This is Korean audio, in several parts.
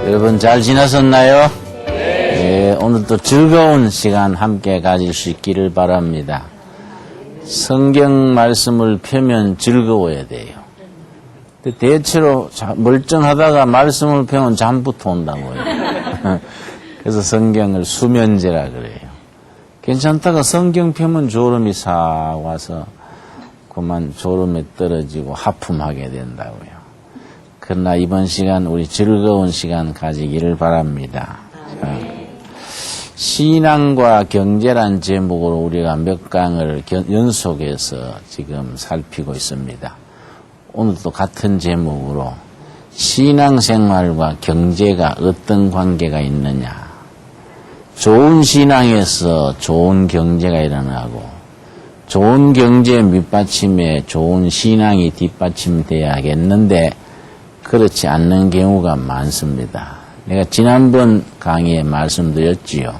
여러분 잘 지내셨나요? 네. 오늘도 즐거운 시간 함께 가질 수 있기를 바랍니다. 성경 말씀을 펴면 즐거워야 돼요. 근데 대체로 멀쩡하다가 말씀을 펴면 잠부터 온다고요. 그래서 성경을 수면제라 그래요. 괜찮다가 성경 펴면 졸음이 싹 와서 그만 졸음에 떨어지고 하품하게 된다고요. 그러나 이번 시간 우리 즐거운 시간 가지기를 바랍니다. 신앙과 경제란 제목으로 우리가 몇 강을 연속해서 지금 살피고 있습니다. 오늘도 같은 제목으로 신앙생활과 경제가 어떤 관계가 있느냐. 좋은 신앙에서 좋은 경제가 일어나고 좋은 경제 밑받침에 좋은 신앙이 뒷받침돼야겠는데 그렇지 않는 경우가 많습니다. 내가 지난번 강의에 말씀드렸지요.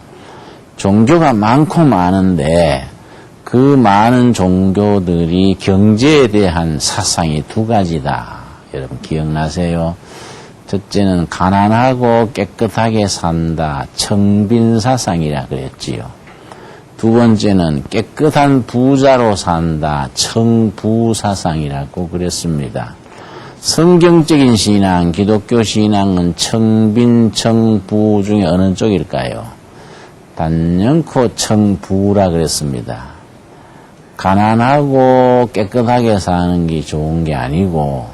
종교가 많고 많은데 그 많은 종교들이 경제에 대한 사상이 두 가지다. 여러분 기억나세요? 첫째는 가난하고 깨끗하게 산다. 청빈사상이라 그랬지요. 두 번째는 깨끗한 부자로 산다. 청부사상이라고 그랬습니다. 성경적인 신앙, 기독교 신앙은 청빈, 청부 중에 어느 쪽일까요? 단연코 청부라 그랬습니다. 가난하고 깨끗하게 사는 게 좋은 게 아니고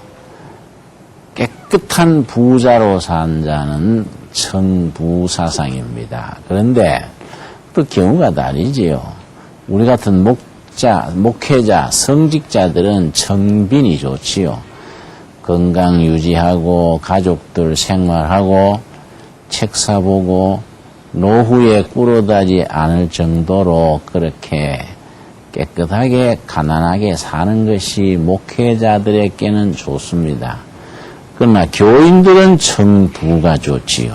깨끗한 부자로 산 자는 청부사상입니다. 그런데 또 경우가 다르지요. 우리 같은 목회자, 성직자들은 청빈이 좋지요. 건강 유지하고 가족들 생활하고 책 사보고 노후에 꿇어다지 않을 정도로 그렇게 깨끗하게 가난하게 사는 것이 목회자들에게는 좋습니다. 그러나 교인들은 청부가 좋지요.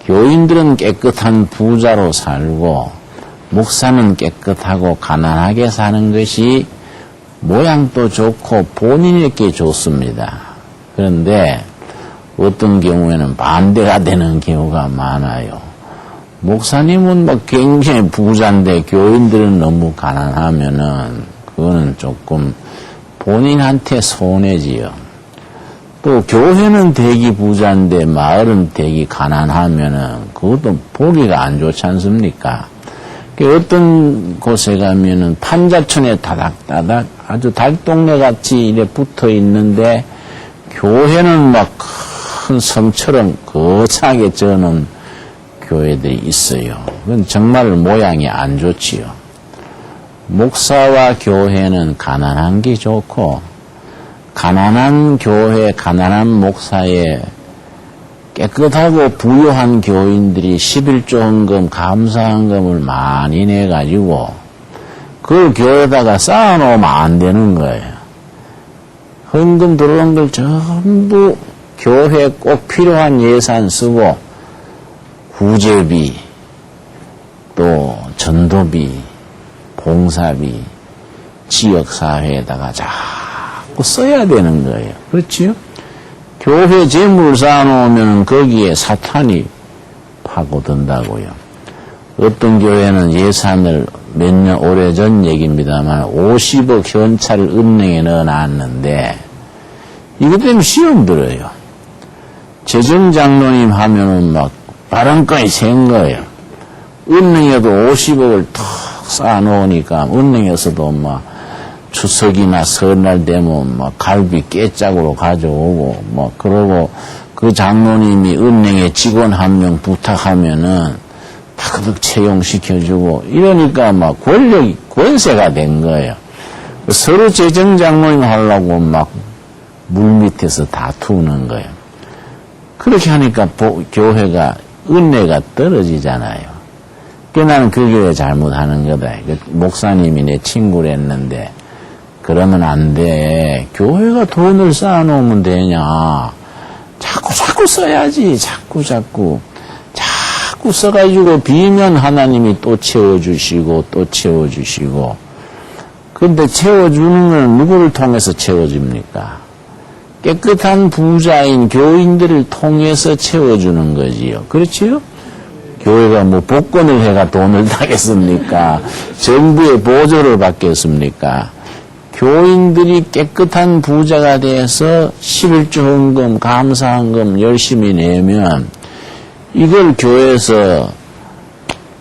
교인들은 깨끗한 부자로 살고 목사는 깨끗하고 가난하게 사는 것이 모양도 좋고 본인에게 좋습니다. 그런데 어떤 경우에는 반대가 되는 경우가 많아요. 목사님은 막 굉장히 부자인데 교인들은 너무 가난하면은 그거는 조금 본인한테 손해지요. 또 교회는 되게 부자인데 마을은 되게 가난하면은 그것도 보기가 안 좋지 않습니까? 어떤 곳에 가면은 판자촌에 다닥다닥 아주 달동네 같이 이래 붙어 있는데 교회는 막 큰 섬처럼 거창하게 저는 교회들이 있어요. 그건 정말 모양이 안 좋지요. 목사와 교회는 가난한 게 좋고 가난한 교회, 가난한 목사에 깨끗하고 부유한 교인들이 11조 헌금, 감사헌금을 많이 내가지고 그걸 교회에다가 쌓아놓으면 안 되는 거예요. 헌금 들어온 걸 전부 교회에 꼭 필요한 예산 쓰고 구제비, 또 전도비, 봉사비, 지역사회에다가 자꾸 써야 되는 거예요. 그렇지요? 교회 재물 쌓아놓으면 거기에 사탄이 파고든다고요. 어떤 교회는 예산을 몇 년, 오래전 얘기입니다만 50억 현찰을 은행에 넣어놨는데 이것 때문에 시험 들어요. 재정장로님 하면은 막 바람까지 센 거예요. 은행에도 50억을 턱 쌓아놓으니까 은행에서도 막 추석이나 설날 되면 막 갈비 깨짝으로 가져오고 뭐 그러고 그 장로님이 은행에 직원 한 명 부탁하면은 다그득 채용시켜주고 이러니까 막 권세가 된 거예요. 서로 재정장로님 하려고 막 물밑에서 다투는 거예요. 그렇게 하니까 교회가 은혜가 떨어지잖아요. 그러니까 나는 그 교회 잘못하는 거다. 목사님이 내 친구랬는데 그러면 안 돼. 교회가 돈을 쌓아놓으면 되냐. 자꾸 써야지. 자꾸 써가지고 비면 하나님이 또 채워주시고 또 채워주시고. 근데 채워주는 건 누구를 통해서 채워줍니까? 깨끗한 부자인 교인들을 통해서 채워주는 거지요. 그렇지요? 교회가 뭐 복권을 해가 돈을 타겠습니까? 정부의 보조를 받겠습니까? 교인들이 깨끗한 부자가 돼서 11조 헌금, 감사헌금 열심히 내면 이걸 교회에서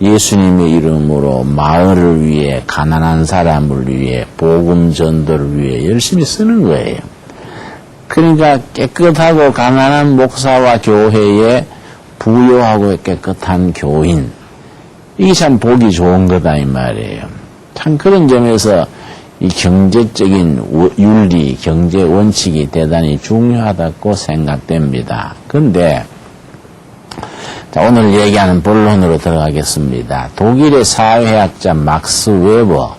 예수님의 이름으로 마을을 위해, 가난한 사람을 위해, 복음 전도를 위해 열심히 쓰는 거예요. 그러니까 깨끗하고 가난한 목사와 교회에 부유하고 깨끗한 교인, 이게 참 보기 좋은 거다 이 말이에요. 참 그런 점에서 이 경제적인 윤리, 경제 원칙이 대단히 중요하다고 생각됩니다. 그런데 자, 오늘 얘기하는 본론으로 들어가겠습니다. 독일의 사회학자 막스 웨버,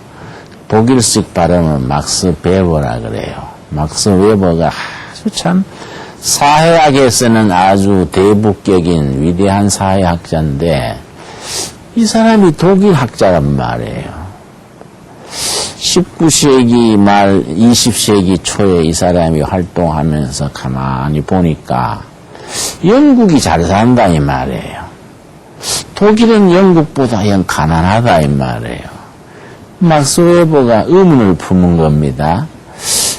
독일식 발음은 막스 베버라 그래요. 막스 웨버가 아주 참 사회학에서는 아주 대북격인 위대한 사회학자인데 이 사람이 독일 학자란 말이에요. 19세기 말 20세기 초에 이 사람이 활동하면서 가만히 보니까 영국이 잘 산다 이 말이에요. 독일은 영국보다 영 가난하다 이 말이에요. 막스 웨버가 의문을 품은 겁니다.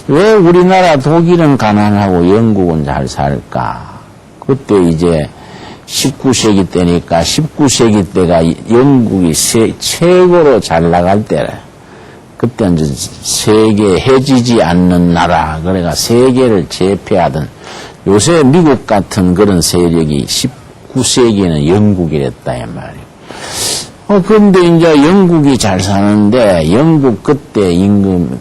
왜 우리나라 독일은 가난하고 영국은 잘 살까? 그때 이제 19세기 때니까 19세기 때가 영국이 최고로 잘 나갈 때래. 그때 이제 세계 해지지 않는 나라, 그래가 세계를 제패하던 요새 미국 같은 그런 세력이 19세기에는 영국이랬다, 이 말이에요. 그런데 이제 영국이 잘 사는데, 영국 그때 임금,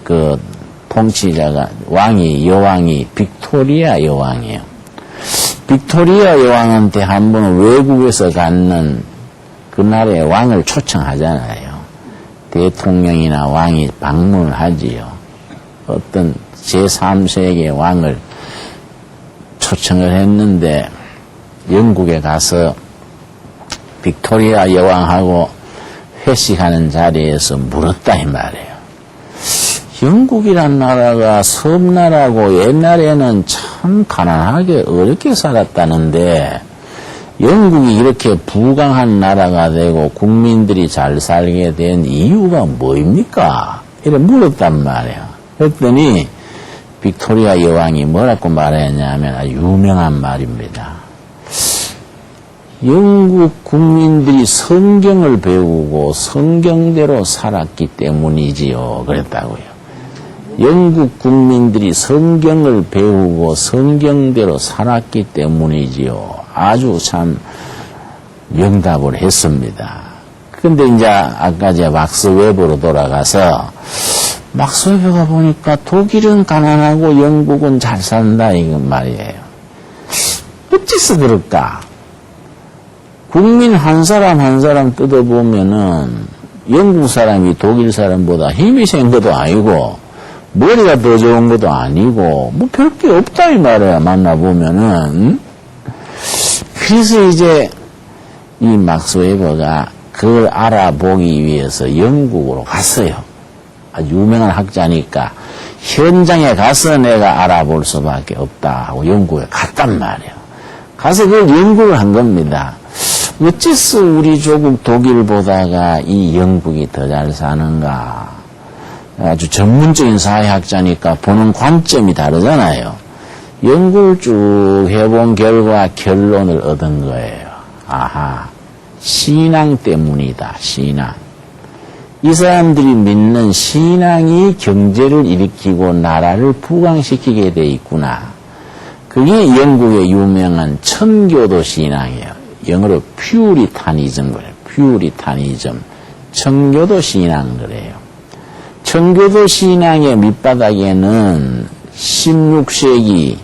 통치자가, 여왕이 빅토리아 여왕이에요. 빅토리아 여왕한테 한번 외국에서 갖는 그 나라의 왕을 초청하잖아요. 대통령이나 왕이 방문을 하지요. 어떤 제3세계 왕을 초청을 했는데 영국에 가서 빅토리아 여왕하고 회식하는 자리에서 물었다 이 말이에요. 영국이란 나라가 섬나라고 옛날에는 참 가난하게 어렵게 살았다는데 영국이 이렇게 부강한 나라가 되고 국민들이 잘 살게 된 이유가 뭐입니까? 이래 물었단 말이에요. 그랬더니 빅토리아 여왕이 뭐라고 말했냐면 아주 유명한 말입니다. 영국 국민들이 성경을 배우고 성경대로 살았기 때문이지요. 그랬다고요. 영국 국민들이 성경을 배우고 성경대로 살았기 때문이지요. 아주 참 명답을 했습니다. 근데 이제 아까 제가 막스 웨버로 돌아가서 막스 웨버가 보니까 독일은 가난하고 영국은 잘 산다 이건 말이에요. 어째서 그럴까? 국민 한 사람 한 사람 뜯어보면은 영국 사람이 독일 사람보다 힘이 센 것도 아니고 머리가 더 좋은 것도 아니고 뭐 별게 없다 이 말이야. 만나보면은. 그래서 이제 이 막스 웨버가 그걸 알아보기 위해서 영국으로 갔어요. 아주 유명한 학자니까 현장에 가서 내가 알아볼 수밖에 없다 하고 영국에 갔단 말이에요. 가서 그걸 연구를 한 겁니다. 어째서 우리 조국 독일보다가 이 영국이 더 잘 사는가? 아주 전문적인 사회학자니까 보는 관점이 다르잖아요. 연구를 쭉 해본 결과 결론을 얻은 거예요. 아하, 신앙 때문이다, 신앙. 이 사람들이 믿는 신앙이 경제를 일으키고 나라를 부강시키게 돼 있구나. 그게 영국의 유명한 청교도 신앙이에요. 영어로 퓨리타니즘 그래요. 퓨리타니즘. 청교도 신앙 그래요. 청교도 신앙의 밑바닥에는 16세기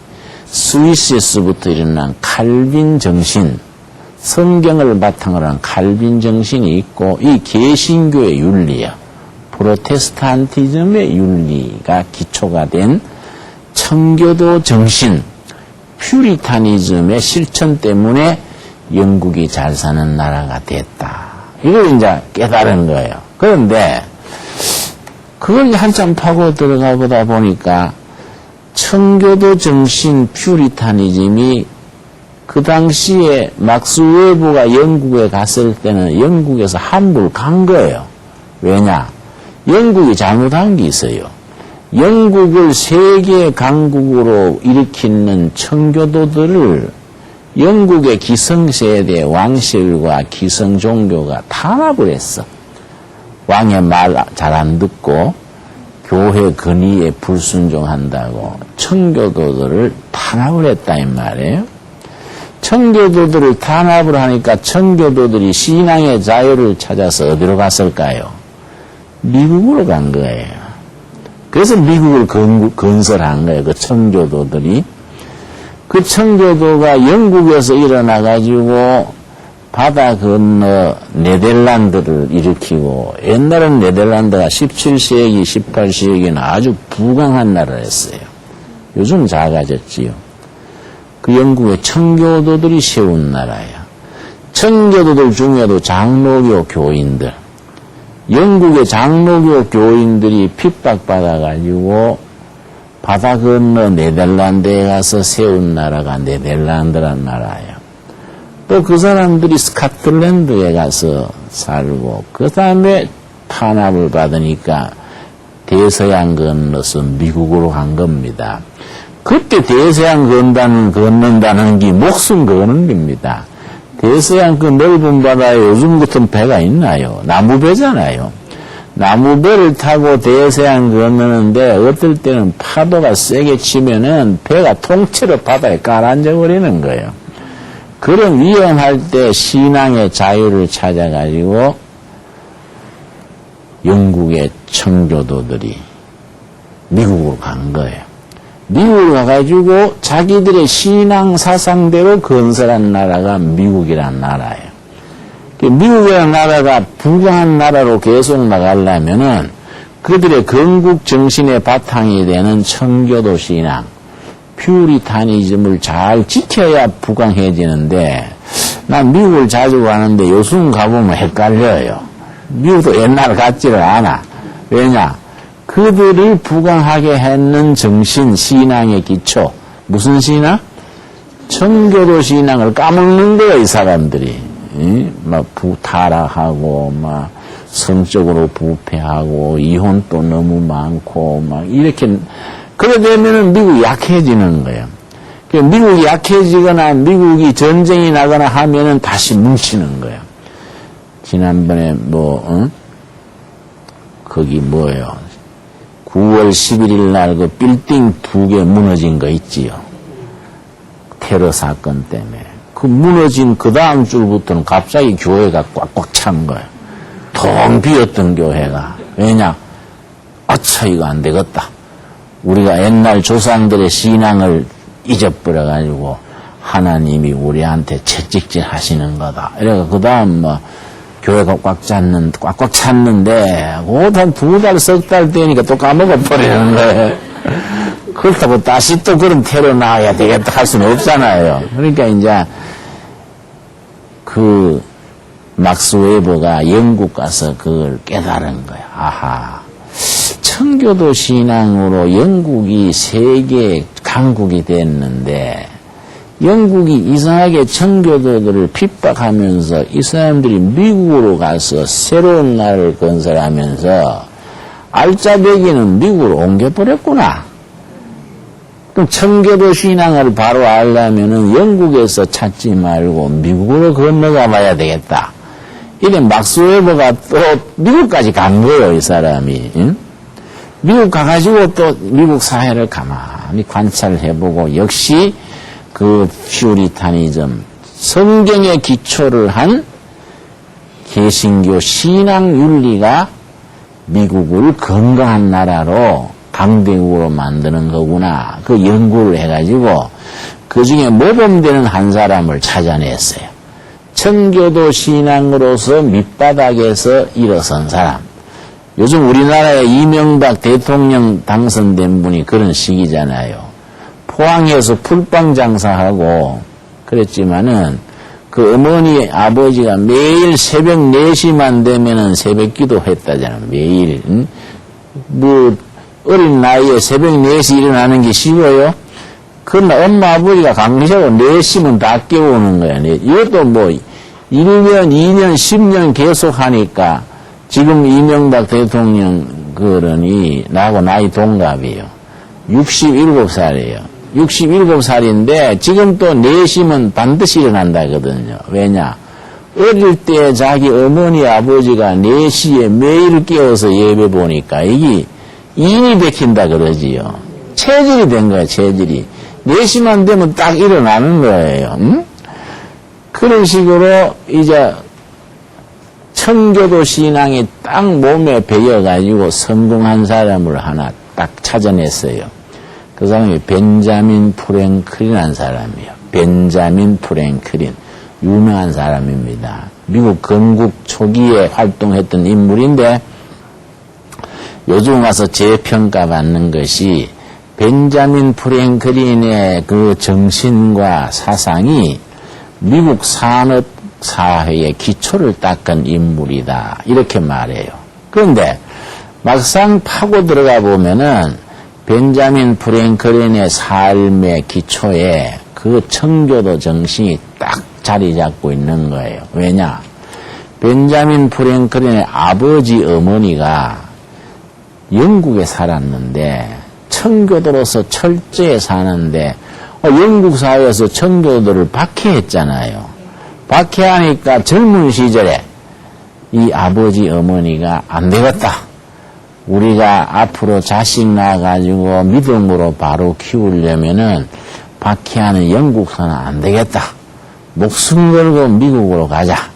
스위스에서부터 일어난 칼빈 정신, 성경을 바탕으로 한 칼빈 정신이 있고 이 개신교의 윤리야. 프로테스탄티즘의 윤리가 기초가 된 청교도 정신, 퓨리타니즘의 실천 때문에 영국이 잘 사는 나라가 됐다. 이걸 이제 깨달은 거예요. 그런데 그걸 한참 파고 들어가 보다 보니까 청교도 정신 퓨리타니즘이 그 당시에 막스 웨버가 영국에 갔을 때는 영국에서 함부로 간 거예요. 왜냐? 영국이 잘못한 게 있어요. 영국을 세계 강국으로 일으키는 청교도들을 영국의 기성세대 왕실과 기성종교가 탄압을 했어. 왕의 말 잘 안 듣고 교회 권위에 불순종한다고 청교도들을 탄압을 했다 이 말이에요. 청교도들을 탄압을 하니까 청교도들이 신앙의 자유를 찾아서 어디로 갔을까요? 미국으로 간 거예요. 그래서 미국을 건설한 거예요. 그 청교도들이. 그 청교도가 영국에서 일어나가지고 바다 건너 네덜란드를 일으키고, 옛날엔 네덜란드가 17세기, 18세기는 아주 부강한 나라였어요. 요즘 작아졌지요. 그 영국의 청교도들이 세운 나라야. 청교도들 중에도 장로교 교인들, 영국의 장로교 교인들이 핍박받아가지고 바다 건너 네덜란드에 가서 세운 나라가 네덜란드란 나라예요. 또 그 사람들이 스코틀랜드에 가서 살고, 그 다음에 탄압을 받으니까 대서양 건너서 미국으로 간 겁니다. 그때 대서양 걷는다는 게 목숨 거는 겁니다. 대서양 그 넓은 바다에 요즘 같은 배가 있나요? 나무배잖아요. 나무배를 타고 대서양 건너는데 어떨 때는 파도가 세게 치면은 배가 통째로 바다에 가라앉아 버리는 거예요. 그런 위험할 때 신앙의 자유를 찾아가지고 영국의 청교도들이 미국으로 간 거예요. 미국으로 가가지고 자기들의 신앙 사상대로 건설한 나라가 미국이란 나라예요. 미국이라는 나라가 부강한 나라로 계속 나가려면은 그들의 건국 정신의 바탕이 되는 청교도 신앙, 퓨리타니즘을 잘 지켜야 부강해지는데, 난 미국을 자주 가는데 요즘 가보면 헷갈려요. 미국도 옛날 같지를 않아. 왜냐? 그들을 부강하게 했는 정신, 신앙의 기초. 무슨 신앙? 청교도 신앙을 까먹는 거예요, 이 사람들이. 막 타락하고, 막 성적으로 부패하고, 이혼도 너무 많고, 막 이렇게. 그래 되면은 미국이 약해지는 거예요. 미국이 약해지거나 미국이 전쟁이 나거나 하면은 다시 뭉치는 거예요. 지난번에 거기 뭐예요? 9월 11일 날 그 빌딩 2개 무너진 거 있지요. 테러 사건 때문에. 그 무너진 그 다음 주부터는 갑자기 교회가 꽉꽉 찬 거예요. 텅 비었던 교회가. 왜냐? 아차, 이거 안 되겠다. 우리가 옛날 조상들의 신앙을 잊어버려가지고 하나님이 우리한테 채찍질 하시는 거다. 이래가 그 다음 교회가 꽉꽉 찼는데, 한 2달, 석 달 되니까 또 까먹어버리는 거예요. 그렇다고 다시 또 그런 테러 나와야 되겠다 할 수는 없잖아요. 그러니까 이제, 막스 웨버가 영국 가서 그걸 깨달은 거야. 아하. 청교도 신앙으로 영국이 세계 강국이 됐는데, 영국이 이상하게 청교도들을 핍박하면서 이 사람들이 미국으로 가서 새로운 나라를 건설하면서 알짜배기는 미국으로 옮겨버렸구나. 그럼 청교도 신앙을 바로 알려면은 영국에서 찾지 말고 미국으로 건너가 봐야 되겠다. 이래 막스 웨버가 또 미국까지 간 거예요, 이 사람이. 응? 미국 가가지고 또 미국 사회를 가만히 관찰해보고 역시 그 퓨리타니즘, 성경의 기초를 한 개신교 신앙 윤리가 미국을 건강한 나라로 강대국으로 만드는 거구나. 그 연구를 해가지고 그 중에 모범되는 한 사람을 찾아냈어요. 청교도 신앙으로서 밑바닥에서 일어선 사람. 요즘 우리나라에 이명박 대통령 당선된 분이 그런 시기잖아요. 포항에서 풀빵 장사하고 그랬지만은 그 어머니 아버지가 매일 새벽 4시만 되면은 새벽 기도 했다잖아. 매일. 어린 나이에 새벽 4시 일어나는 게 쉬워요? 그러나 엄마 아버지가 강제하고 4시면 다 깨우는 거야. 이것도 뭐 1년, 2년, 10년 계속 하니까 지금 이명박 대통령 그러니 나하고 나이 동갑이에요. 67살이에요. 67살인데 지금 또 4시면 반드시 일어난다거든요. 왜냐? 어릴 때 자기 어머니 아버지가 4시에 매일 깨워서 예배 보니까 이게 인이 베낀다 그러지요. 체질이 된 거야, 체질이. 4시만 되면 딱 일어나는 거예요. 응? 그런 식으로 이제 청교도 신앙이 딱 몸에 배어가지고 성공한 사람을 하나 딱 찾아냈어요. 그 사람이 벤자민 프랭클린이라는 사람이에요. 벤자민 프랭클린. 유명한 사람입니다. 미국 건국 초기에 활동했던 인물인데 요즘 와서 재평가받는 것이 벤자민 프랭클린의 그 정신과 사상이 미국 산업사회의 기초를 닦은 인물이다. 이렇게 말해요. 그런데 막상 파고 들어가 보면은 벤자민 프랭클린의 삶의 기초에 그 청교도 정신이 딱 자리 잡고 있는 거예요. 왜냐? 벤자민 프랭클린의 아버지 어머니가 영국에 살았는데 청교도로서 철저히 사는데 영국 사회에서 청교도를 박해했잖아요. 박해하니까 젊은 시절에 이 아버지 어머니가 안 되겠다. 우리가 앞으로 자식 낳아가지고 믿음으로 바로 키우려면은 박해하는 영국서는 안 되겠다. 목숨 걸고 미국으로 가자.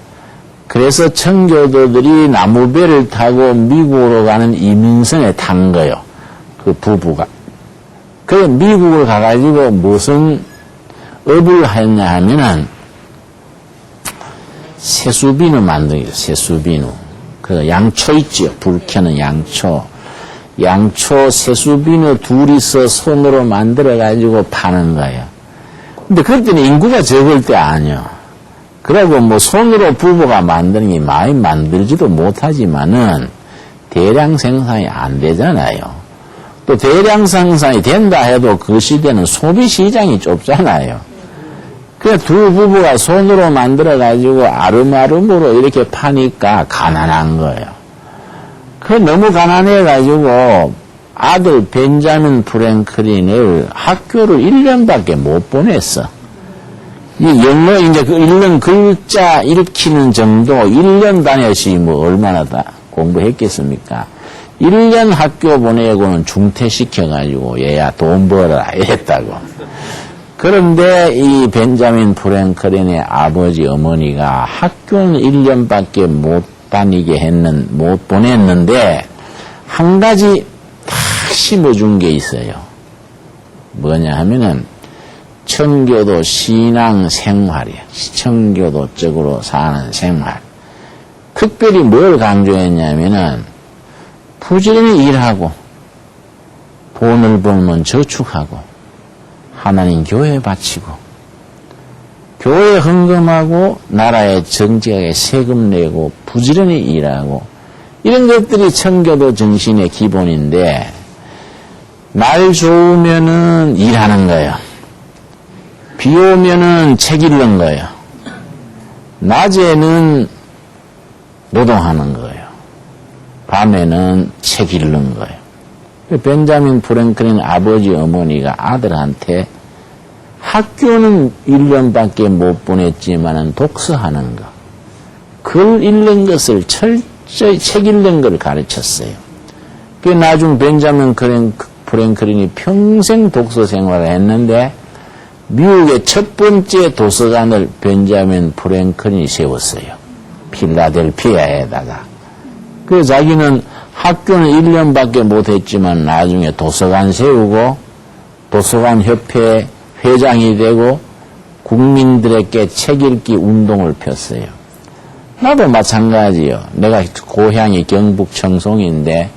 그래서 청교도들이 나무배를 타고 미국으로 가는 이민선에 탄 거요. 그 부부가. 그래서 미국을 가가지고 무슨 업을 했냐 하면은 세수비누 만들기, 세수비누. 그 양초 있지요. 불 켜는 양초. 양초 세수비누 둘이서 손으로 만들어가지고 파는 거예요. 근데 그때는 인구가 적을 때 아니요. 그러고 뭐 손으로 부부가 만드는 게 많이 만들지도 못하지만은 대량 생산이 안 되잖아요. 또 대량 생산이 된다 해도 그 시대는 소비 시장이 좁잖아요. 그래 두 부부가 손으로 만들어가지고 아름아름으로 이렇게 파니까 가난한 거예요. 그 너무 가난해가지고 아들 벤자민 프랭클린을 학교를 1년밖에 못 보냈어. 이 영어 이제 그 1년 글자 읽히는 정도 1년 다녔지 뭐 얼마나 다 공부했겠습니까? 1년 학교 보내고는 중퇴시켜가지고 얘야 돈 벌어라 이랬다고. 그런데 이 벤자민 프랭클린의 아버지 어머니가 학교는 1년밖에 못 보냈는데 한 가지 딱 심어준 게 있어요. 뭐냐 하면은 청교도 신앙 생활이에요. 청교도적으로 사는 생활. 특별히 뭘 강조했냐면은 부지런히 일하고 돈을 벌면 저축하고 하나님 교회에 바치고 교회에 헌금하고 나라에 정직하게 세금 내고 부지런히 일하고 이런 것들이 청교도 정신의 기본인데 날 좋으면은 일하는 거예요. 비 오면은 책 읽는 거예요. 낮에는 노동하는 거예요. 밤에는 책 읽는 거예요. 벤자민 프랭클린 아버지 어머니가 아들한테 학교는 1년밖에 못 보냈지만은 독서하는 거, 글 읽는 것을 철저히 책 읽는 걸 가르쳤어요. 그 나중 벤자민 프랭클린이 평생 독서 생활을 했는데 미국의 첫 번째 도서관을 벤자민 프랭클린이 세웠어요. 필라델피아에다가. 그래서 자기는 학교는 1년밖에 못했지만 나중에 도서관 세우고 도서관 협회 회장이 되고 국민들에게 책 읽기 운동을 폈어요. 나도 마찬가지요. 내가 고향이 경북 청송인데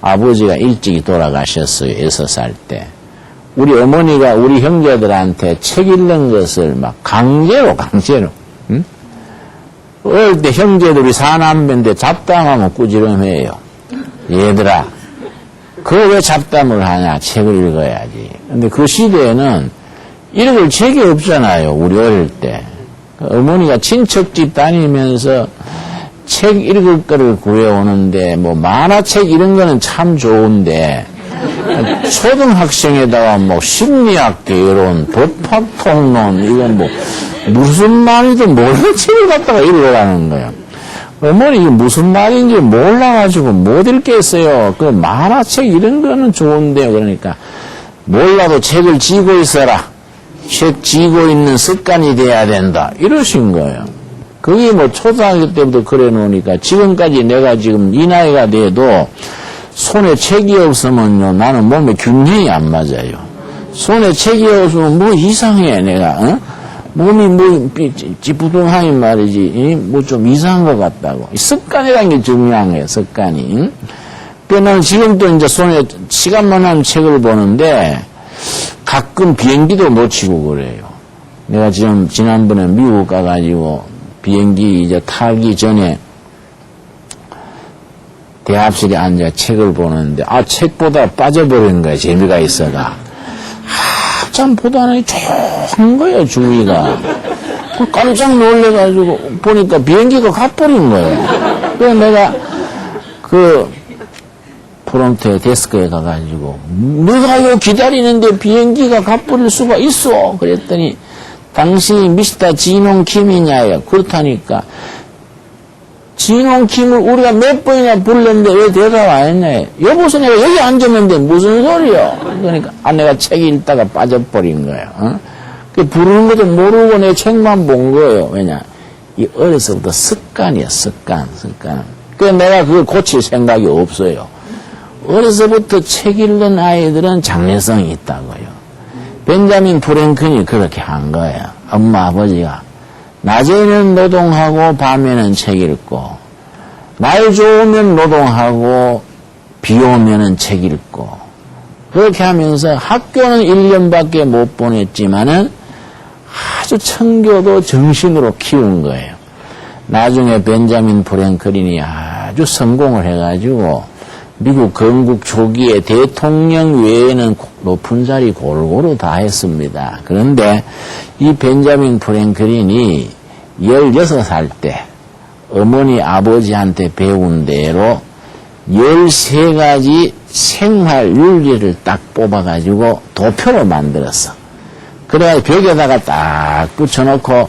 아버지가 일찍이 돌아가셨어요. 6살 때. 우리 어머니가 우리 형제들한테 책 읽는 것을 막 강제로 응? 어릴 때 형제들이 사남매인데 잡담하면 꾸지람해요. 얘들아 그거 왜 잡담을 하냐? 책을 읽어야지. 근데 그 시대에는 읽을 책이 없잖아요. 우리 어릴 때. 어머니가 친척집 다니면서 책 읽을 거를 구해오는데, 뭐, 만화책 이런 거는 참 좋은데, 초등학생에다가 뭐, 심리학 개론, 법학통론, 이건 뭐, 무슨 말이든 모르는 책을 갖다가 읽으라는 거예요. 어머니, 이게 무슨 말인지 몰라가지고 못 읽겠어요. 그 만화책 이런 거는 좋은데요. 그러니까, 몰라도 책을 쥐고 있어라. 책 쥐고 있는 습관이 돼야 된다. 이러신 거예요. 그게 뭐 초등학교 때부터 그래 놓으니까 지금까지 내가 지금 이 나이가 돼도 손에 책이 없으면요. 나는 몸에 균형이 안 맞아요. 손에 책이 없으면 뭐 이상해, 내가. 어? 몸이 뭐 찌뿌둥하니 말이지. 뭐 좀 이상한 것 같다고. 습관이라는 게 중요한 거예요. 습관이. 그러니까 나는 지금도 이제 손에 시간만 하면 책을 보는데 가끔 비행기도 놓치고 그래요. 내가 지금 지난번에 미국 가가지고 비행기 이제 타기 전에 대합실에 앉아 책을 보는데 책보다 빠져버리는 거야. 재미가 있어가. 한참 보다는 조용한 거예요. 주위가. 깜짝 놀래가지고 보니까 비행기가 가버린 거예요. 그래서 내가 프론트에 데스크에 가가지고 내가 요 기다리는데 비행기가 가버릴 수가 있어. 그랬더니 당신이 미스터 진홍 킴이냐요. 그렇다니까. 진홍 킴을 우리가 몇 번이나 불렀는데 왜 대답 안 했냐. 여보세요, 내가 여기 앉았는데 무슨 소리요. 그러니까 내가 책 읽다가 빠져버린 거예요. 어? 그 부르는 것도 모르고 내 책만 본 거예요. 왜냐, 이 어려서부터 습관이야. 습관. 그래서 내가 그걸 고칠 생각이 없어요. 어려서부터 책 읽는 아이들은 장래성이 있다고요. 벤자민 프랭클이 그렇게 한 거예요. 엄마, 아버지가. 낮에는 노동하고 밤에는 책 읽고, 날 좋으면 노동하고, 비 오면은 책 읽고, 그렇게 하면서 학교는 1년밖에 못 보냈지만은 아주 청교도 정신으로 키운 거예요. 나중에 벤자민 프랭클린이 아주 성공을 해가지고, 미국 건국 초기에 대통령 외에는 높은 자리 골고루 다 했습니다. 그런데 이 벤자민 프랭클린이 16살 때 어머니 아버지한테 배운 대로 13가지 생활 윤리를 딱 뽑아가지고 도표로 만들었어. 그래가지고 벽에다가 딱 붙여놓고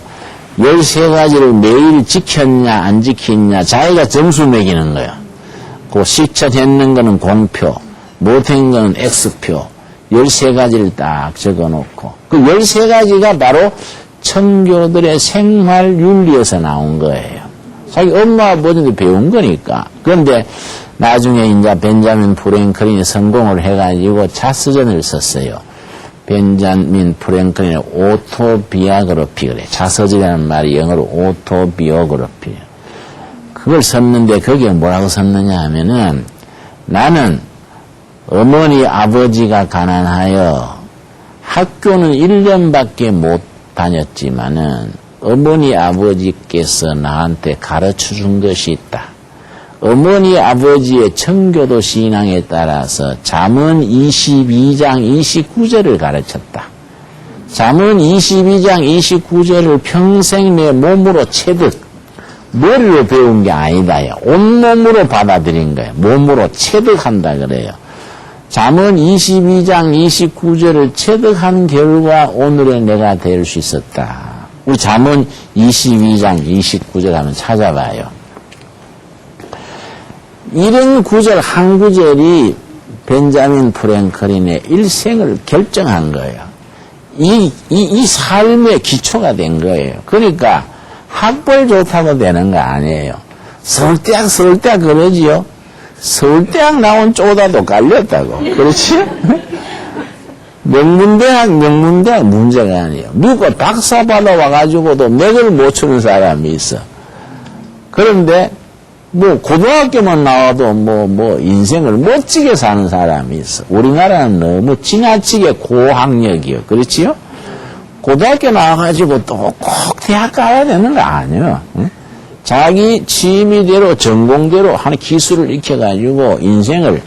13가지를 매일 지켰냐 안 지켰냐 자기가 점수 매기는 거야. 그 실천했는 거는 공표, 못한 거는 X표, 13가지를 딱 적어놓고, 그 13가지가 바로 청교들의 생활 윤리에서 나온 거예요. 자기 엄마, 아버지도 배운 거니까. 그런데 나중에 이제 벤자민 프랭클린이 성공을 해가지고 자서전을 썼어요. 벤자민 프랭클린의 오토비아그래피, 그래. 자서전이라는 말이 영어로 오토비오그래피. 그걸 썼는데 거기에 뭐라고 썼느냐 하면은 나는 어머니 아버지가 가난하여 학교는 1년밖에 못 다녔지만은 어머니 아버지께서 나한테 가르쳐 준 것이 있다. 어머니 아버지의 청교도 신앙에 따라서 잠언 22장 29절을 가르쳤다. 잠언 22장 29절을 평생 내 몸으로 체득 머리로 배운 게 아니다요. 온몸으로 받아들인 거예요. 몸으로 체득한다 그래요. 잠언 22장 29절을 체득한 결과 오늘의 내가 될 수 있었다. 우리 잠언 22장 29절 한번 찾아봐요. 이런 구절 한 구절이 벤자민 프랭클린의 일생을 결정한 거예요. 이 삶의 기초가 된 거예요. 그러니까 학벌 좋다고 되는 거 아니에요. 서울대학 그러지요. 서울대학 나온 쪼다도 깔렸다고. 그렇지? 명문대학 문제가 아니에요. 누가 박사 받아와가지고도 맥을 못 추는 사람이 있어. 그런데 뭐 고등학교만 나와도 뭐 인생을 멋지게 사는 사람이 있어. 우리나라는 너무 지나치게 고학력이요. 그렇지요? 고등학교 나와가지고 또 꼭 대학 가야 되는 거 아니에요. 응? 자기 취미대로 전공대로 하는 기술을 익혀가지고 인생을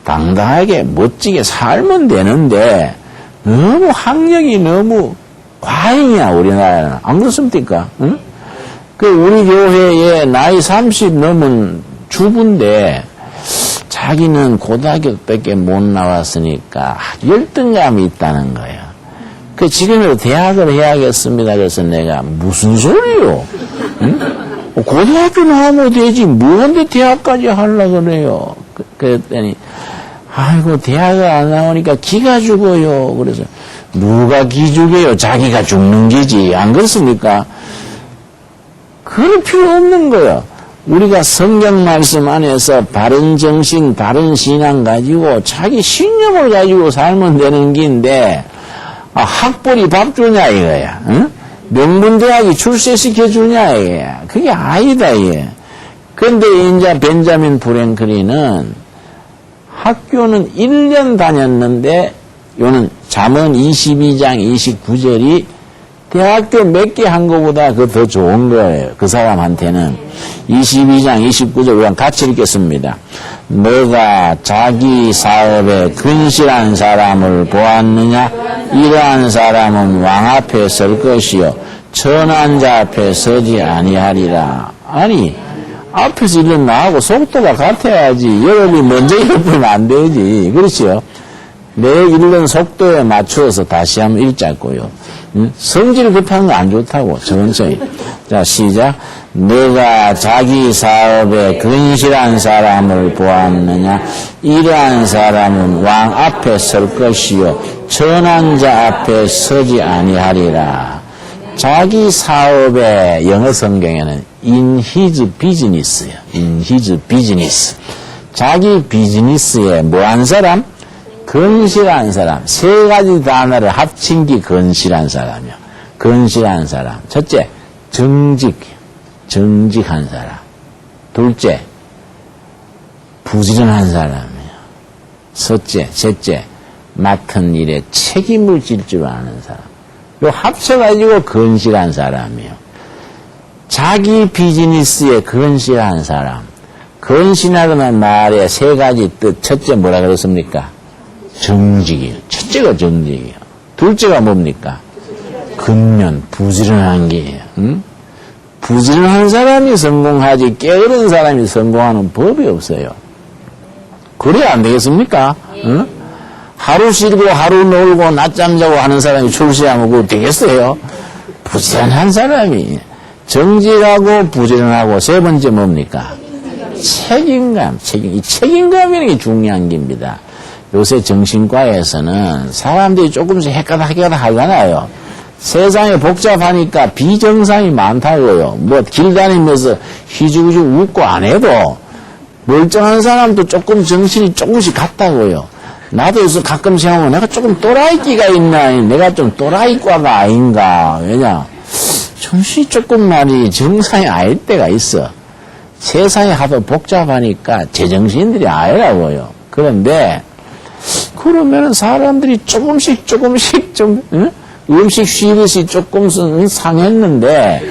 당당하게 멋지게 살면 되는데 너무 학력이 너무 과잉이야 우리나라는. 안 그렇습니까? 응? 그 우리 교회에 나이 30 넘은 주부인데 자기는 고등학교밖에 못 나왔으니까 열등감이 있다는 거야. 그 지금은 대학을 해야겠습니다. 그래서 내가 무슨 소리요? 응? 고등학교 나오면 되지 뭔데 대학까지 하려고 그래요. 그랬더니 아이고 대학을 안 나오니까 기가 죽어요. 그래서 누가 기 죽여요? 자기가 죽는 기지. 안 그렇습니까? 그럴 필요 없는 거예요. 우리가 성경 말씀 안에서 바른 정신, 바른 신앙 가지고 자기 신념을 가지고 살면 되는 긴데 학벌이 밥 주냐 이거야. 응? 명문대학이 출세시켜 주냐 이거야. 그게 아니다 이게. 그런데 이제 벤자민 프랭클린은 학교는 1년 다녔는데 요는 잠언 22장 29절이 대학교 몇 개 한 것보다 그거 더 좋은 거예요. 그 사람한테는. 22장 29절 우리가 같이 읽겠습니다. 너가 자기 사업에 근실한 사람을 보았느냐? 이러한 사람은 왕 앞에 설 것이요 천한 자 앞에 서지 아니하리라. 아니 앞에서 일은 나하고 속도가 같아야지. 여러분이 먼저 읽으면 안 되지. 그렇죠? 내 읽는 속도에 맞추어서 다시 한번 읽자고요. 성질 급한 거 안 좋다고. 천천히. 자, 시작. 너가 자기 사업에 근실한 사람을 보았느냐? 이러한 사람은 왕 앞에 설 것이요 천한 자 앞에 서지 아니하리라. 자기 사업에 영어 성경에는 in his business예요. in his business. 자기 비즈니스에 뭐한 사람? 건실한 사람. 세 가지 단어를 합친 게 건실한 사람이요. 건실한 사람. 첫째, 정직한 사람. 둘째, 부지런한 사람이요. 셋째, 맡은 일에 책임을 질 줄 아는 사람. 요 합쳐가지고 건실한 사람이요. 자기 비즈니스에 건실한 사람. 건실하다는 말의 세 가지 뜻. 첫째 뭐라 그랬습니까? 정직이요. 첫째가 정직이요. 둘째가 뭡니까? 근면, 부지런한 게예요. 응? 부지런한 사람이 성공하지 게으른 사람이 성공하는 법이 없어요. 그래야 안 되겠습니까? 응? 하루 쉬고 하루 놀고 낮잠 자고 하는 사람이 출세하면 그거 되겠어요? 부지런한 사람이 정직하고 부지런하고 세 번째 뭡니까? 책임감. 이 책임감이라는 게 중요한 겁니다. 요새 정신과에서는 사람들이 조금씩 헷가닥 하잖아요. 세상이 복잡하니까 비정상이 많다고요. 뭐 길 다니면서 휘죽휘죽 웃고 안 해도 멀쩡한 사람도 조금 정신이 조금씩 같다고요. 나도 요새 가끔 생각하면 내가 조금 또라이끼가 있나, 내가 좀 또라이과가 아닌가. 왜냐? 정신이 조금 말이 정상이 아닐 때가 있어. 세상이 하도 복잡하니까 제정신들이 아니라고요. 그런데 그러면 사람들이 조금씩 좀 음식 쉬듯이 조금씩 상했는데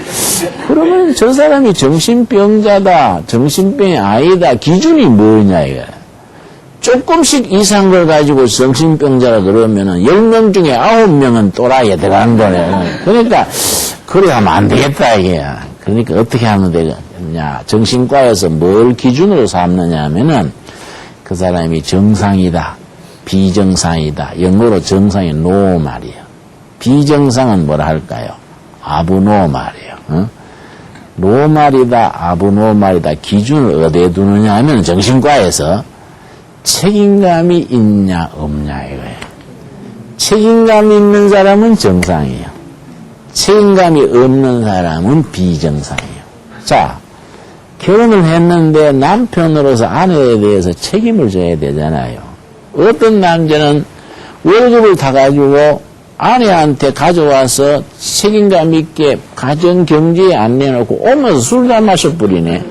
그러면 저 사람이 정신병자다, 정신병이 아니다. 기준이 뭐냐 이거야. 조금씩 이상한 걸 가지고 정신병자라 그러면은 10명 중에 9명은 또라이에 들어간 거네. 그러니까 그래 하면 안 되겠다 이게. 그러니까 어떻게 하면 되냐. 정신과에서 뭘 기준으로 삼느냐 하면은 그 사람이 정상이다, 비정상이다. 영어로 정상이 노말이에요. 비정상은 뭐라 할까요? 아부노말이에요. 어? 노말이다, 아부노말이다. 기준을 어디에 두느냐 하면 정신과에서 책임감이 있냐 없냐 이거예요. 책임감이 있는 사람은 정상이에요. 책임감이 없는 사람은 비정상이에요. 자, 결혼을 했는데 남편으로서 아내에 대해서 책임을 져야 되잖아요. 어떤 남자는 월급을 다 가지고 아내한테 가져와서 책임감 있게 가정 경제에 안 내놓고 오면서 술 다 마셔버리네.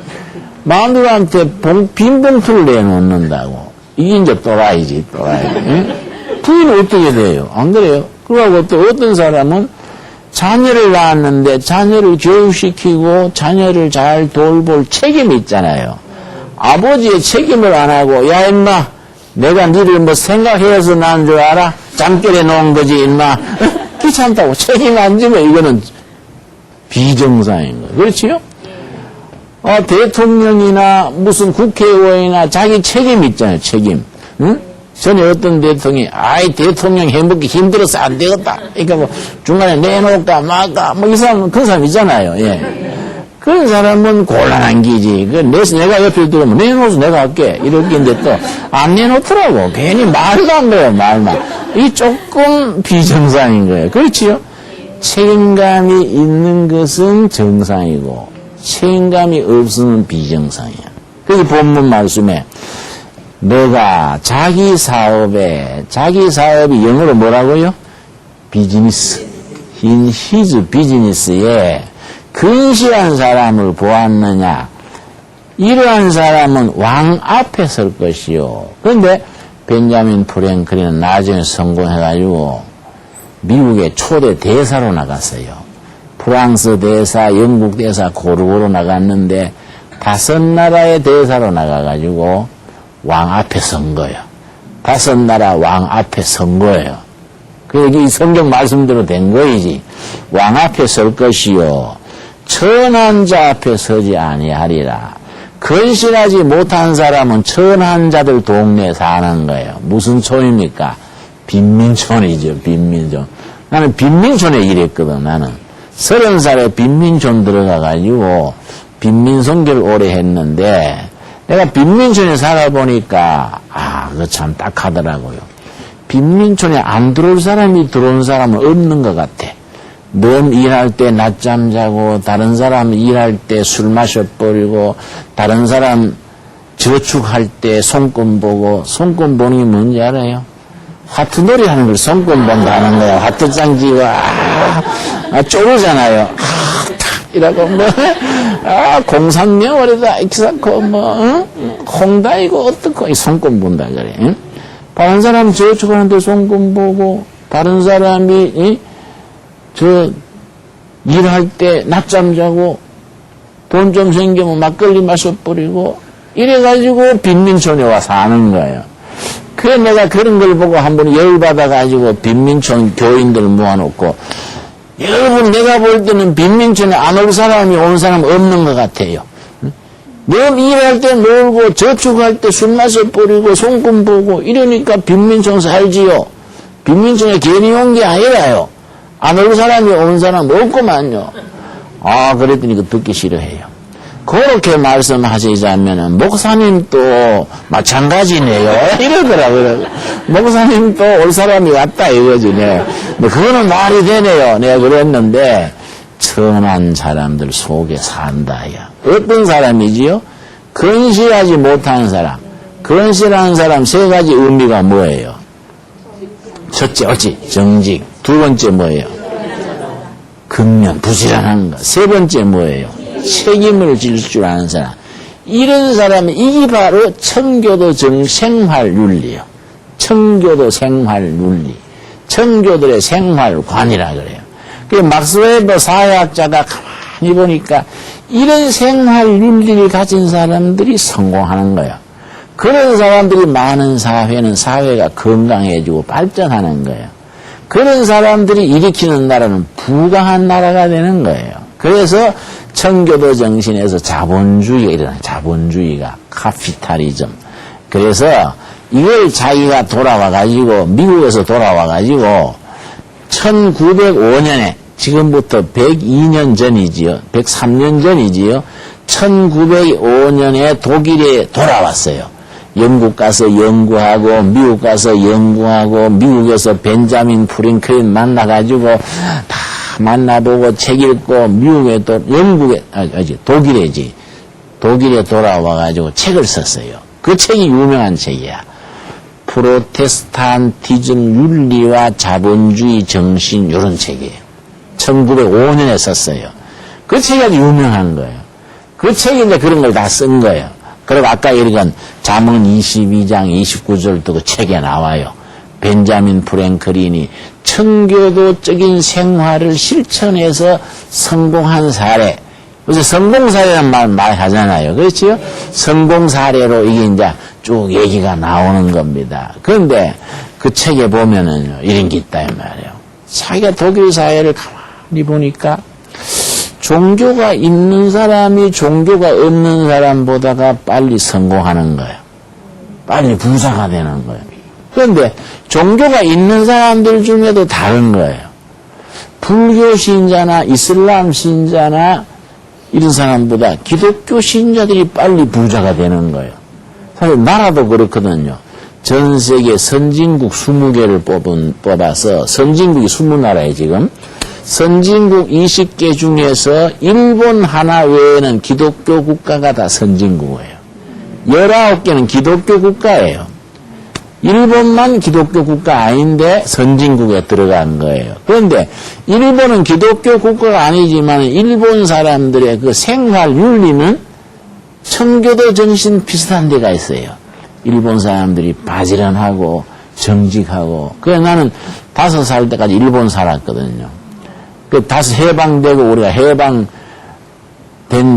마누라한테 빈 봉투를 내놓는다고. 이게 이제 또라이지, 또라이. 응? 부인은 어떻게 돼요? 안 그래요? 그러고 또 어떤 사람은 자녀를 낳았는데 자녀를 교육시키고 자녀를 잘 돌볼 책임이 있잖아요. 아버지의 책임을 안 하고 야 임마 내가 니를 뭐 생각해서 난 줄 알아? 잠결에 놓은 거지, 인마. 귀찮다고 책임 안 지면 이거는 비정상인 거예요. 그렇지요? 대통령이나 무슨 국회의원이나 자기 책임 있잖아요, 책임. 응? 전에 어떤 대통령이, 대통령 해먹기 힘들어서 안 되겠다. 그러니까 뭐, 중간에 내놓을까, 말까, 뭐, 그런 사람 있잖아요, 예. 그런 사람은 곤란한 기지. 내가 옆에 들어오면 내놓아서 내가 할게. 이렇게 했는데 또, 안 내놓더라고. 괜히 말도 안 돼요, 말만. 이 조금 비정상인 거예요. 그렇지요? 책임감이 있는 것은 정상이고, 책임감이 없으면 비정상이야. 그래서 본문 말씀에, 너가 자기 사업이 영어로 뭐라고요? 비즈니스. In his business에 근시한 사람을 보았느냐? 이러한 사람은 왕 앞에 설 것이요. 그런데 벤자민 프랭클린은 나중에 성공해가지고 미국의 초대 대사로 나갔어요. 프랑스 대사, 영국 대사 고루고루 나갔는데 5나라의 대사로 나가가지고 왕 앞에 선 거예요. 5나라 왕 앞에 선 거예요. 그게 이 성경 말씀대로 된 거이지. 왕 앞에 설 것이요. 천한 자 앞에 서지 아니하리라. 건실하지 못한 사람은 천한 자들 동네에 사는 거예요. 무슨 촌입니까? 빈민촌이죠, 빈민촌. 나는 빈민촌에 일했거든, 나는. 30살에 빈민촌 들어가가지고 빈민선교를 오래 했는데 내가 빈민촌에 살아보니까 그거 참 딱하더라고요. 빈민촌에 안 들어올 사람이 들어온 사람은 없는 것 같아. 넌 일할 때 낮잠 자고 다른 사람 일할 때 술 마셔버리고 다른 사람 저축할 때 손금 보고 손금 보는 게 뭔지 알아요? 하트놀이 하는 걸 손금 본다는 거야. 하트장 지고 쪼르잖아요. 이라고 공산명월이다 익사코 홍다이고 어떻고 이 손금 본다 그래. 응? 다른 사람 저축하는데 손금 보고 다른 사람이 일할 때 낮잠 자고 돈 좀 생기면 막걸리 마셔버리고 이래가지고 빈민촌에 와 사는 거예요. 그래 내가 그런 걸 보고 한번 열받아가지고 빈민촌 교인들 모아놓고 여러분 내가 볼 때는 빈민촌에 안 올 사람이 온 사람 없는 것 같아요. 늘 일할 때 놀고 저축할 때 술 마셔버리고 손금 보고 이러니까 빈민촌 살지요. 빈민촌에 괜히 온 게 아니라요. 안 올 사람이 온 사람 없구만요. 그랬더니 그 듣기 싫어해요. 그렇게 말씀하시자면은 목사님도 마찬가지네요. 이러더라고요. 목사님도 올 사람이 왔다 이거지. 네. 그거는 말이 되네요. 내가 그랬는데 선한 사람들 속에 산다. 어떤 사람이지요? 건실하지 못한 사람. 건실한 사람 3가지 의미가 뭐예요? 첫째, 정직. 2번째 뭐예요? 근면, 부지런한 거. 3번째 뭐예요? 책임을 질 줄 아는 사람. 이런 사람이 이게 바로 청교도 생활윤리요. 청교도 생활윤리. 청교들의 생활관이라 그래요. 그 막스 웨버 사회학자가 가만히 보니까 이런 생활윤리를 가진 사람들이 성공하는 거예요. 그런 사람들이 많은 사회는 사회가 건강해지고 발전하는 거예요. 그런 사람들이 일으키는 나라는 부강한 나라가 되는 거예요. 그래서 청교도 정신에서 자본주의가 일어나요. 자본주의가 카피탈리즘. 그래서 이걸 자기가 돌아와가지고 미국에서 돌아와가지고 1905년에 지금부터 102년 전이지요. 103년 전이지요. 1905년에 독일에 돌아왔어요. 영국 가서 연구하고 미국 가서 연구하고 미국에서 벤자민 프랭클린 만나가지고 다 만나보고 책 읽고 미국에 또 독일에 돌아와가지고 책을 썼어요. 그 책이 유명한 책이야. 프로테스탄티즘 윤리와 자본주의 정신 이런 책이에요. 1905년에 썼어요. 그 책이 아주 유명한 거예요. 그 책이 이제 그런 걸 다 쓴 거예요. 그리고 아까 읽은 잠언 22장 29절도 그 책에 나와요. 벤자민 프랭클린이 청교도적인 생활을 실천해서 성공한 사례. 그래서 성공 사례란 말 하잖아요. 그렇지요? 성공 사례로 이게 이제 쭉 얘기가 나오는 겁니다. 그런데 그 책에 보면은 이런 게 있다 이 말이에요. 자기가 독일 사회를 가만히 보니까 종교가 있는 사람이 종교가 없는 사람보다가 빨리 성공하는 거예요. 빨리 부자가 되는 거예요. 그런데 종교가 있는 사람들 중에도 다른 거예요. 불교 신자나 이슬람 신자나 이런 사람보다 기독교 신자들이 빨리 부자가 되는 거예요. 사실 나라도 그렇거든요. 전 세계 선진국 20개를 뽑아서 선진국이 20나라에 지금 선진국 20개 중에서 일본 하나 외에는 기독교 국가가 다 선진국이에요. 19개는 기독교 국가예요. 일본만 기독교 국가 아닌데 선진국에 들어간 거예요. 그런데 일본은 기독교 국가가 아니지만 일본 사람들의 그 생활 윤리는 청교도 정신 비슷한 데가 있어요. 일본 사람들이 바지런하고 정직하고. 그래서 나는 5살 때까지 일본 살았거든요. 그 해방되고 우리가 해방된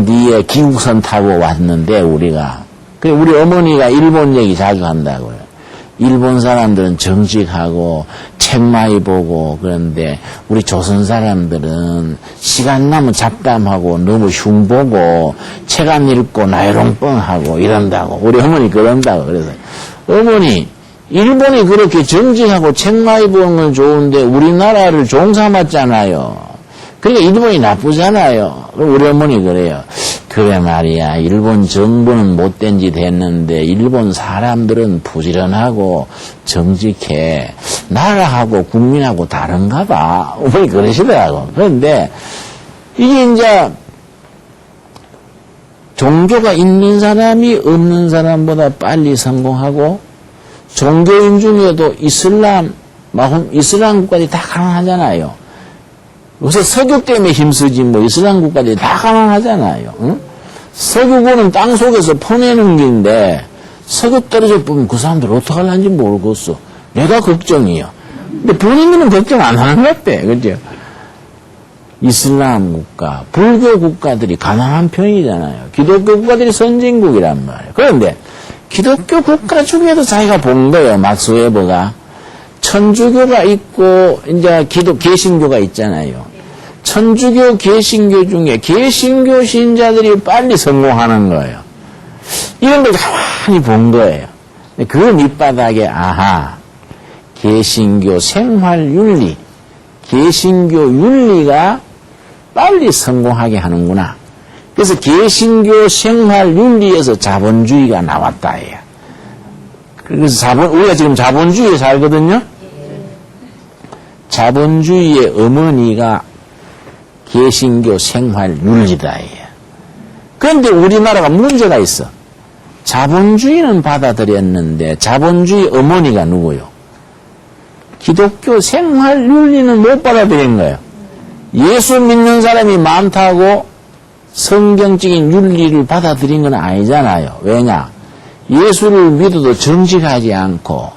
뒤에 기국선 타고 왔는데 우리가. 그래 우리 어머니가 일본 얘기 자주 한다고요. 일본 사람들은 정직하고 책 많이 보고 그런데 우리 조선 사람들은 시간 나면 잡담하고 너무 흉보고 책 안 읽고 나이롱뻥하고 이런다고. 우리 어머니 그런다고. 그래서 어머니 일본이 그렇게 정직하고 책 많이 보는 건 좋은데 우리나라를 종삼았잖아요. 그러니까 일본이 나쁘잖아요. 우리 어머니 그래요. 그래 말이야. 일본 정부는 못된 짓 했는데 일본 사람들은 부지런하고 정직해. 나라하고 국민하고 다른가 봐. 어머니 그러시더라고. 그런데 이게 이제 종교가 있는 사람이 없는 사람보다 빨리 성공하고 종교인 중에도 이슬람 국가들이 다 가난하잖아요. 요새 석유 때문에 힘쓰지 뭐 이슬람 국가들이 다 가난하잖아요. 응? 석유고는 땅 속에서 퍼내는 게인데 석유 떨어져 보면 그 사람들 어떡하려는지 모르겠어. 내가 걱정이요. 근데 본인들은 걱정 안 하는 것 같아. 그죠? 이슬람 국가, 불교 국가들이 가난한 편이잖아요. 기독교 국가들이 선진국이란 말이에요. 그런데 기독교 국가 중에도 자기가 본 거예요. 막스 웨버가. 천주교가 있고 이제 개신교가 있잖아요. 천주교, 개신교 중에 개신교 신자들이 빨리 성공하는 거예요. 이런 걸 가만히 본 거예요. 그 밑바닥에 아하, 개신교 생활윤리, 개신교 윤리가 빨리 성공하게 하는구나. 그래서 개신교 생활윤리에서 자본주의가 나왔다 해요. 그래서 우리가 지금 자본주의에 살거든요. 자본주의의 어머니가 개신교 생활윤리다 해요. 그런데 우리나라가 문제가 있어. 자본주의는 받아들였는데 자본주의 어머니가 누구요? 기독교 생활윤리는 못 받아들인 거예요. 예수 믿는 사람이 많다고 성경적인 윤리를 받아들인 건 아니잖아요. 왜냐? 예수를 믿어도 정직하지 않고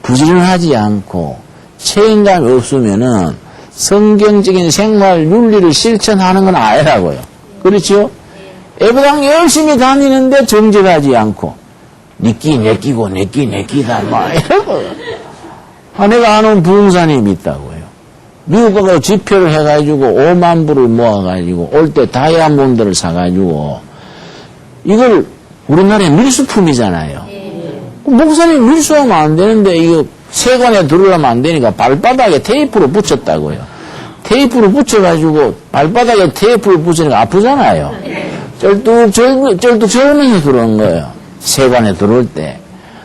부지런하지 않고 책임감이 없으면은 성경적인 생활 윤리를 실천하는 건 아니라고요. 그렇죠? 예배당 열심히 다니는데 정직하지 않고 니끼 내끼고 내끼 내끼다 막 이러고. 내가 아는 부흥사님이 있다고요. 미국 가서 집회를 해가지고 5만 불을 모아가지고 올 때 다이아몬드를 사가지고 이걸 우리나라의 밀수품이잖아요. 목사님 밀수하면 안 되는데 이거 세관에 들어가면 안 되니까 발바닥에 테이프로 붙였다고요. 테이프로 붙여가지고 발바닥에 테이프를 붙이니까 아프잖아요. 쩔뚝 절면서 들어온 거예요. 세관에 들어올 때.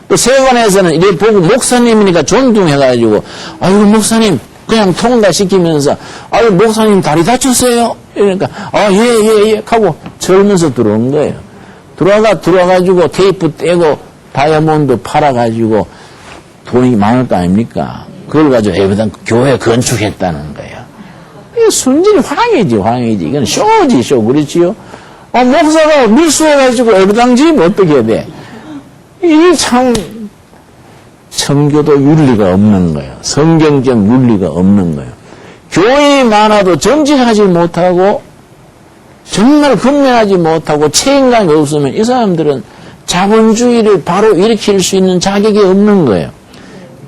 또 세관에서는 이래 보고 목사님이니까 존중해가지고 아이고 목사님 그냥 통과시키면서 아유 목사님 다리 다쳤어요? 이러니까 예 하고 절면서 들어온 거예요. 들어와가지고 테이프 떼고 다이아몬드 팔아가지고 돈이 많을 거 아닙니까? 그걸 가지고 예배당 교회 건축했다는 거예요. 이 순진이 황이지. 이건 쇼지, 쇼. 그렇지요? 목사가 밀수해가지고 예배당 지으면 어떻게 해야 돼? 이게 참, 청교도 윤리가 없는 거예요. 성경적 윤리가 없는 거예요. 교회에 많아도 정직하지 못하고, 정말 근면하지 못하고 책임감이 없으면 이 사람들은 자본주의를 바로 일으킬 수 있는 자격이 없는 거예요.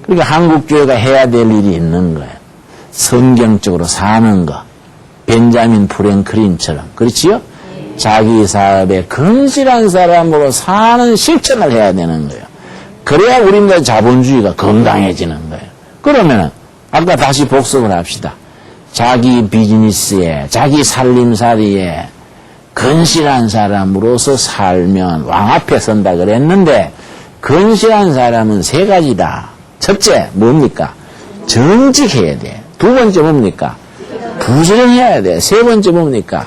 그러니까 한국교회가 해야 될 일이 있는 거예요. 성경적으로 사는 거. 벤자민 프랭클린처럼. 그렇지요? 자기 사업에 건실한 사람으로 사는 실천을 해야 되는 거예요. 그래야 우리나라 자본주의가 건강해지는 거예요. 그러면은 아까 다시 복습을 합시다. 자기 비즈니스에, 자기 살림살이에 건실한 사람으로서 살면 왕 앞에 선다 그랬는데 건실한 사람은 세 가지다. 첫째 뭡니까? 정직해야 돼. 두 번째 뭡니까? 부지런해야 돼. 세 번째 뭡니까?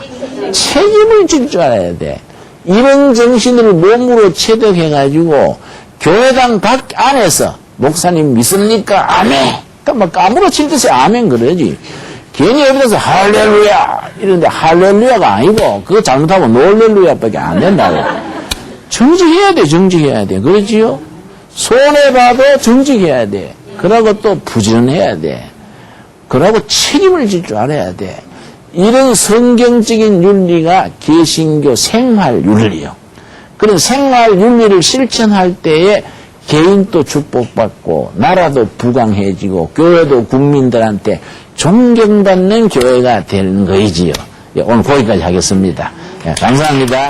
책임을 질 줄 알아야 돼. 이런 정신을 몸으로 체득해가지고 교회당 밖 안에서 목사님 믿습니까? 아멘. 그러니까 막 까무러칠 듯이 아멘 그러지. 괜히 여기서 할렐루야 이런데 할렐루야가 아니고 그거 잘못하면 놀렐루야밖에 안 된다고. 정직해야 돼. 정직해야 돼. 그렇지요? 손해봐도 정직해야 돼. 그러고 또 부지런해야 돼. 그러고 책임을 질 줄 알아야 돼. 이런 성경적인 윤리가 개신교 생활윤리요. 그런 생활윤리를 실천할 때에 개인도 축복받고 나라도 부강해지고 교회도 국민들한테 존경받는 교회가 되는 거이지요. 오늘 거기까지 하겠습니다. 감사합니다.